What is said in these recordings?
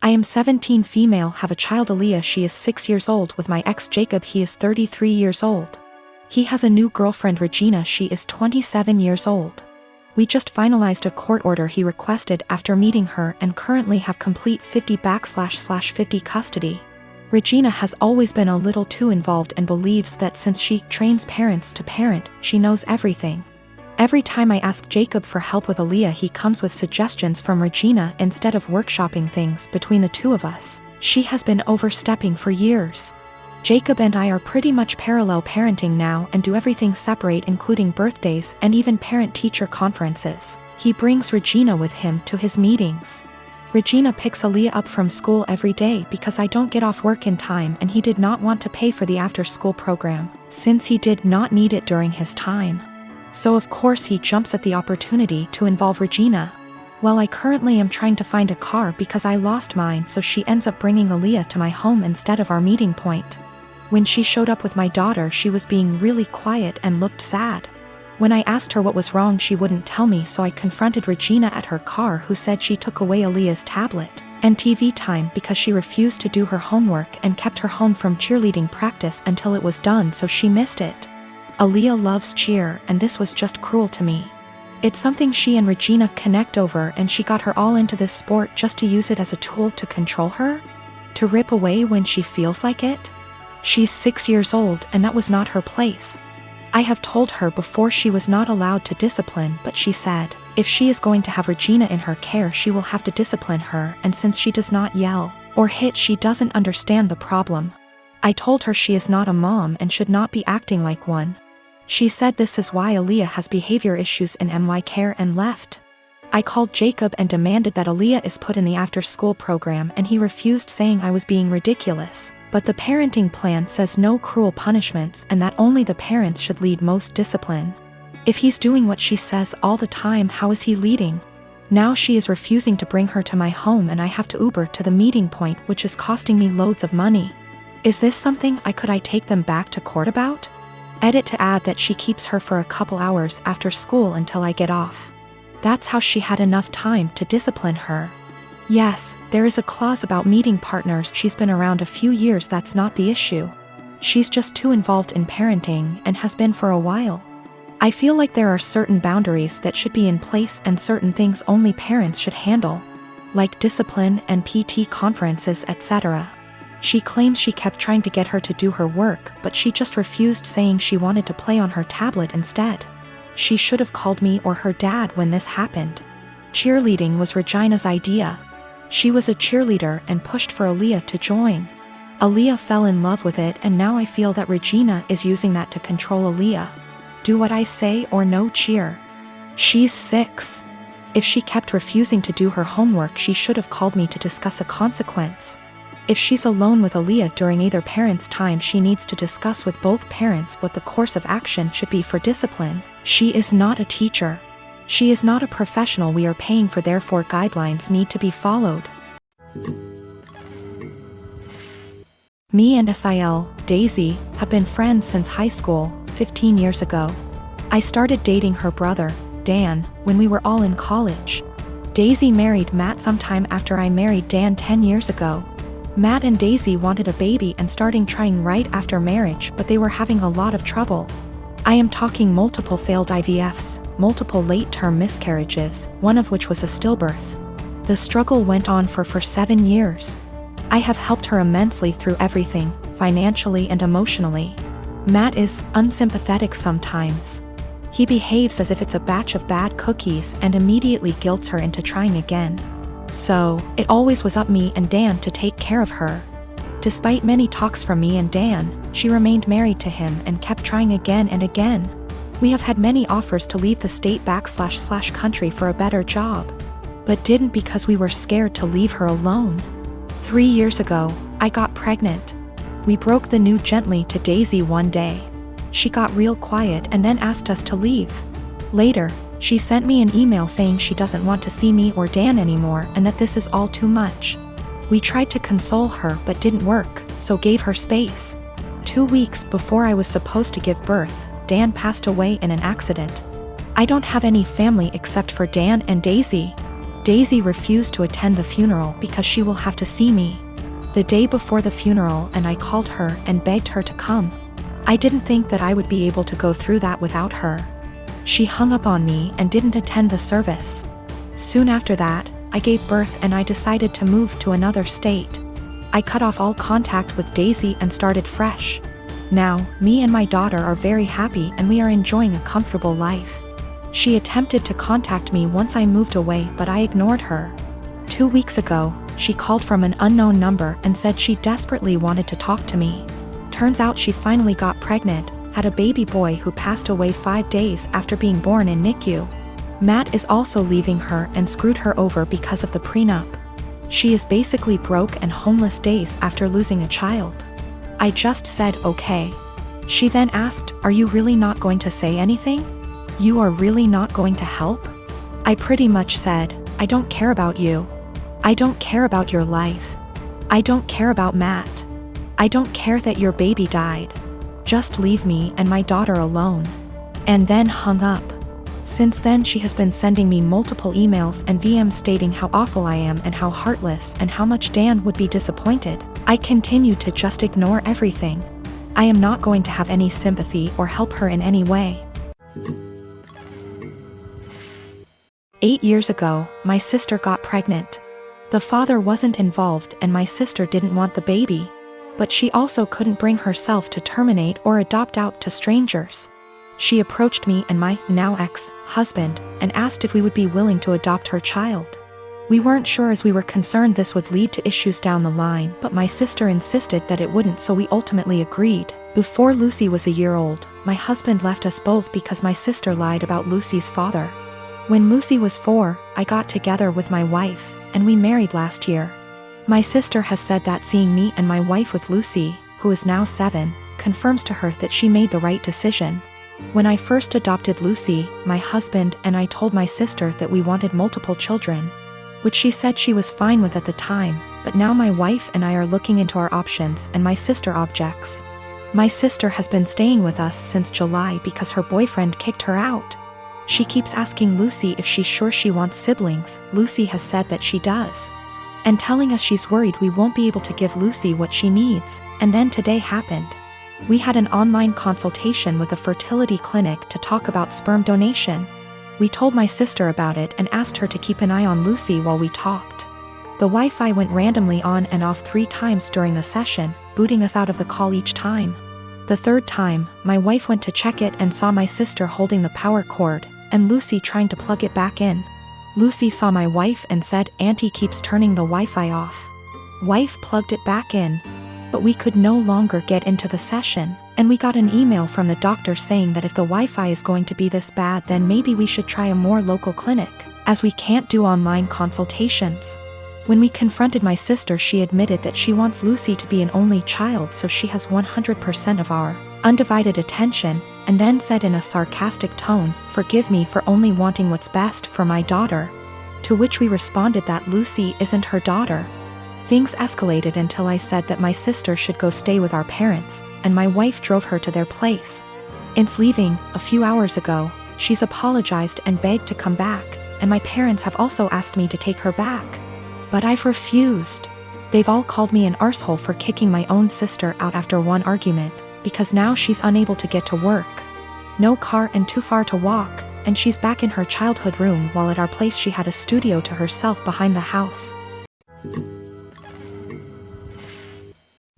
I am 17 female, have a child Aaliyah, she is 6 years old, with my ex Jacob, he is 33 years old. He has a new girlfriend Regina, she is 27 years old. We just finalized a court order he requested after meeting her and currently have complete 50/50 custody. Regina has always been a little too involved and believes that since she trains parents to parent, she knows everything. Every time I ask Jacob for help with Aaliyah, he comes with suggestions from Regina instead of workshopping things between the two of us. She has been overstepping for years. Jacob and I are pretty much parallel parenting now and do everything separate, including birthdays and even parent-teacher conferences. He brings Regina with him to his meetings. Regina picks Aaliyah up from school every day because I don't get off work in time, and he did not want to pay for the after-school program, since he did not need it during his time. So of course he jumps at the opportunity to involve Regina. Well, I currently am trying to find a car because I lost mine, so she ends up bringing Aaliyah to my home instead of our meeting point. When she showed up with my daughter, she was being really quiet and looked sad. When I asked her what was wrong, she wouldn't tell me, so I confronted Regina at her car, who said she took away Aaliyah's tablet and TV time because she refused to do her homework and kept her home from cheerleading practice until it was done, so she missed it. Aaliyah loves cheer, and this was just cruel to me. It's something she and Regina connect over, and she got her all into this sport just to use it as a tool to control her? To rip away when she feels like it? She's 6 years old, and that was not her place. I have told her before she was not allowed to discipline, but she said, if she is going to have Regina in her care, she will have to discipline her, and since she does not yell or hit, she doesn't understand the problem. I told her she is not a mom and should not be acting like one. She said this is why Aaliyah has behavior issues in MY care and left. I called Jacob and demanded that Aaliyah is put in the after-school program, and he refused, saying I was being ridiculous. But the parenting plan says no cruel punishments and that only the parents should lead most discipline. If he's doing what she says all the time, how is he leading? Now she is refusing to bring her to my home, and I have to Uber to the meeting point, which is costing me loads of money. Is this something I take them back to court about? Edit to add that she keeps her for a couple hours after school until I get off. That's how she had enough time to discipline her. Yes, there is a clause about meeting partners. She's been around a few years, that's not the issue. She's just too involved in parenting and has been for a while. I feel like there are certain boundaries that should be in place and certain things only parents should handle, like discipline and PT conferences, etc. She claims she kept trying to get her to do her work, but she just refused, saying she wanted to play on her tablet instead. She should have called me or her dad when this happened. Cheerleading was Regina's idea. She was a cheerleader and pushed for Aaliyah to join. Aaliyah fell in love with it, and now I feel that Regina is using that to control Aaliyah. Do what I say or no cheer. She's 6. If she kept refusing to do her homework, she should have called me to discuss a consequence. If she's alone with Aaliyah during either parent's time, she needs to discuss with both parents what the course of action should be for discipline. She is not a teacher. She is not a professional we are paying for, therefore guidelines need to be followed. Me and Sil, Daisy, have been friends since high school, 15 years ago. I started dating her brother, Dan, when we were all in college. Daisy married Matt sometime after I married Dan 10 years ago. Matt and Daisy wanted a baby and starting trying right after marriage, but they were having a lot of trouble. I am talking multiple failed IVFs, multiple late-term miscarriages, one of which was a stillbirth. The struggle went on for 7 years. I have helped her immensely through everything, financially and emotionally. Matt is unsympathetic sometimes. He behaves as if it's a batch of bad cookies and immediately guilts her into trying again. So, it always was up me and Dan to take care of her. Despite many talks from me and Dan, she remained married to him and kept trying again and again. We have had many offers to leave the state / country for a better job, but didn't because we were scared to leave her alone. 3 years ago, I got pregnant. We broke the news gently to Daisy one day. She got real quiet and then asked us to leave. Later, she sent me an email saying she doesn't want to see me or Dan anymore and that this is all too much. We tried to console her but didn't work, so gave her space. 2 weeks before I was supposed to give birth, Dan passed away in an accident. I don't have any family except for Dan and Daisy. Daisy refused to attend the funeral because she will have to see me the day before the funeral, and I called her and begged her to come. I didn't think that I would be able to go through that without her. She hung up on me and didn't attend the service. Soon after that, I gave birth and I decided to move to another state. I cut off all contact with Daisy and started fresh. Now, me and my daughter are very happy and we are enjoying a comfortable life. She attempted to contact me once I moved away, but I ignored her. 2 weeks ago, she called from an unknown number and said she desperately wanted to talk to me. Turns out she finally got pregnant, had a baby boy who passed away 5 days after being born in NICU. Matt is also leaving her and screwed her over because of the prenup. She is basically broke and homeless days after losing a child. I just said okay. She then asked, "Are you really not going to say anything? You are really not going to help?" I pretty much said, "I don't care about you. I don't care about your life. I don't care about Matt. I don't care that your baby died. Just leave me and my daughter alone." And then hung up. Since then she has been sending me multiple emails and VMs stating how awful I am and how heartless and how much Dan would be disappointed. I continue to just ignore everything. I am not going to have any sympathy or help her in any way. 8 years ago, my sister got pregnant. The father wasn't involved and my sister didn't want the baby. But she also couldn't bring herself to terminate or adopt out to strangers. She approached me and my now ex-husband and asked if we would be willing to adopt her child. We weren't sure as we were concerned this would lead to issues down the line, but my sister insisted that it wouldn't, so we ultimately agreed. Before Lucy was a year old, my husband left us both because my sister lied about Lucy's father. When Lucy was 4, I got together with my wife, and we married last year. My sister has said that seeing me and my wife with Lucy, who is now 7, confirms to her that she made the right decision. When I first adopted Lucy, my husband and I told my sister that we wanted multiple children, which she said she was fine with at the time, but now my wife and I are looking into our options and my sister objects. My sister has been staying with us since July because her boyfriend kicked her out. She keeps asking Lucy if she's sure she wants siblings. Lucy has said that she does, and telling us she's worried we won't be able to give Lucy what she needs. And then today happened. We had an online consultation with a fertility clinic to talk about sperm donation. We told my sister about it and asked her to keep an eye on Lucy while we talked. The Wi-Fi went randomly on and off 3 times during the session, booting us out of the call each time. The 3rd time, my wife went to check it and saw my sister holding the power cord, and Lucy trying to plug it back in. Lucy saw my wife and said, "Auntie keeps turning the Wi-Fi off." Wife plugged it back in. But we could no longer get into the session, and we got an email from the doctor saying that if the Wi-Fi is going to be this bad, then maybe we should try a more local clinic, as we can't do online consultations. When we confronted my sister, she admitted that she wants Lucy to be an only child so she has 100% of our undivided attention, and then said in a sarcastic tone, "Forgive me for only wanting what's best for my daughter." To which we responded that Lucy isn't her daughter. Things escalated until I said that my sister should go stay with our parents, and my wife drove her to their place. Since leaving, a few hours ago, she's apologized and begged to come back, and my parents have also asked me to take her back. But I've refused. They've all called me an arsehole for kicking my own sister out after one argument, because now she's unable to get to work. No car and too far to walk, and she's back in her childhood room while at our place she had a studio to herself behind the house.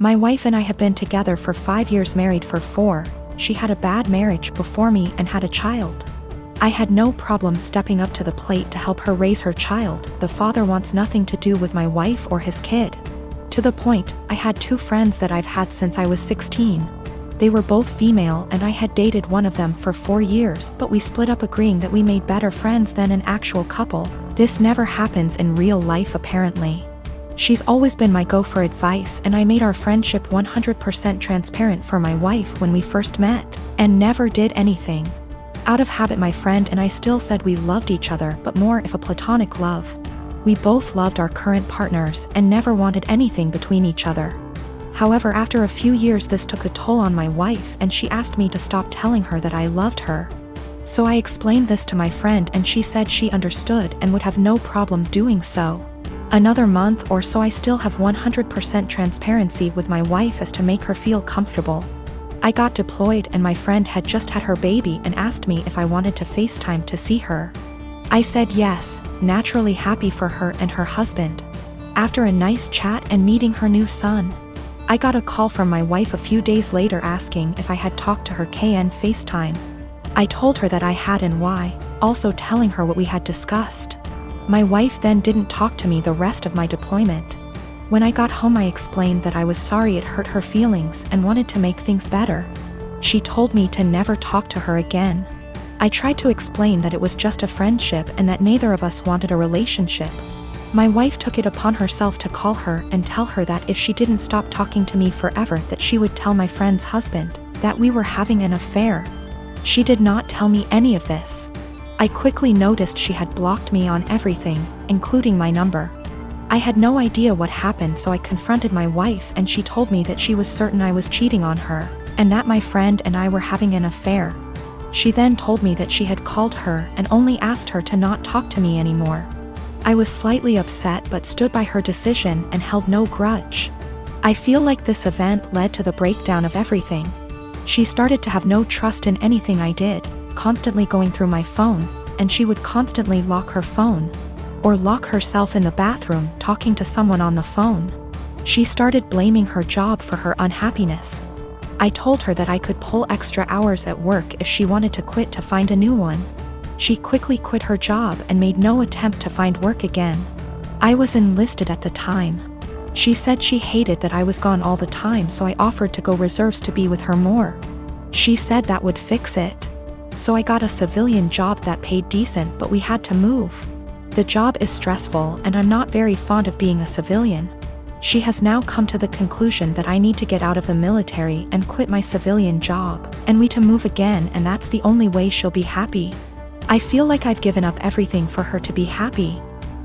My wife and I have been together for 5 years, married for 4. She had a bad marriage before me and had a child. I had no problem stepping up to the plate to help her raise her child. The father wants nothing to do with my wife or his kid. To the point, I had 2 friends that I've had since I was 16. They were both female and I had dated one of them for 4 years, but we split up agreeing that we made better friends than an actual couple. This never happens in real life apparently. She's always been my go for advice, and I made our friendship 100% transparent for my wife when we first met, and never did anything. Out of habit, my friend and I still said we loved each other, but more of a platonic love. We both loved our current partners and never wanted anything between each other. However, after a few years this took a toll on my wife and she asked me to stop telling her that I loved her. So I explained this to my friend and she said she understood and would have no problem doing so. Another month or so I still have 100% transparency with my wife as to make her feel comfortable. I got deployed and my friend had just had her baby and asked me if I wanted to FaceTime to see her. I said yes, naturally happy for her and her husband. After a nice chat and meeting her new son, I got a call from my wife a few days later asking if I had talked to her KN FaceTime. I told her that I had and why, also telling her what we had discussed. My wife then didn't talk to me the rest of my deployment. When I got home I explained that I was sorry it hurt her feelings and wanted to make things better. She told me to never talk to her again. I tried to explain that it was just a friendship and that neither of us wanted a relationship. My wife took it upon herself to call her and tell her that if she didn't stop talking to me forever that she would tell my friend's husband that we were having an affair. She did not tell me any of this. I quickly noticed she had blocked me on everything, including my number. I had no idea what happened, so I confronted my wife and she told me that she was certain I was cheating on her, and that my friend and I were having an affair. She then told me that she had called her and only asked her to not talk to me anymore. I was slightly upset but stood by her decision and held no grudge. I feel like this event led to the breakdown of everything. She started to have no trust in anything I did, constantly going through my phone, and she would constantly lock her phone, or lock herself in the bathroom talking to someone on the phone. She started blaming her job for her unhappiness. I told her that I could pull extra hours at work if she wanted to quit to find a new one. She quickly quit her job and made no attempt to find work again. I was enlisted at the time. She said she hated that I was gone all the time, so I offered to go reserves to be with her more. She said that would fix it. So I got a civilian job that paid decent, but we had to move. The job is stressful and I'm not very fond of being a civilian. She has now come to the conclusion that I need to get out of the military and quit my civilian job, and we to move again, and that's the only way she'll be happy. I feel like I've given up everything for her to be happy.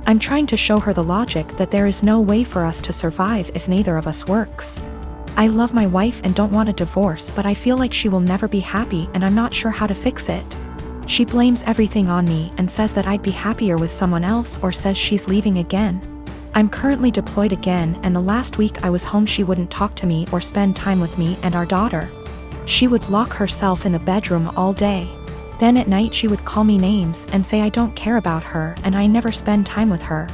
I'm trying to show her the logic that there is no way for us to survive if neither of us works. I love my wife and don't want a divorce, but I feel like she will never be happy and I'm not sure how to fix it. She blames everything on me and says that I'd be happier with someone else, or says she's leaving again. I'm currently deployed again, and the last week I was home she wouldn't talk to me or spend time with me and our daughter. She would lock herself in the bedroom all day. Then at night she would call me names and say I don't care about her and I never spend time with her.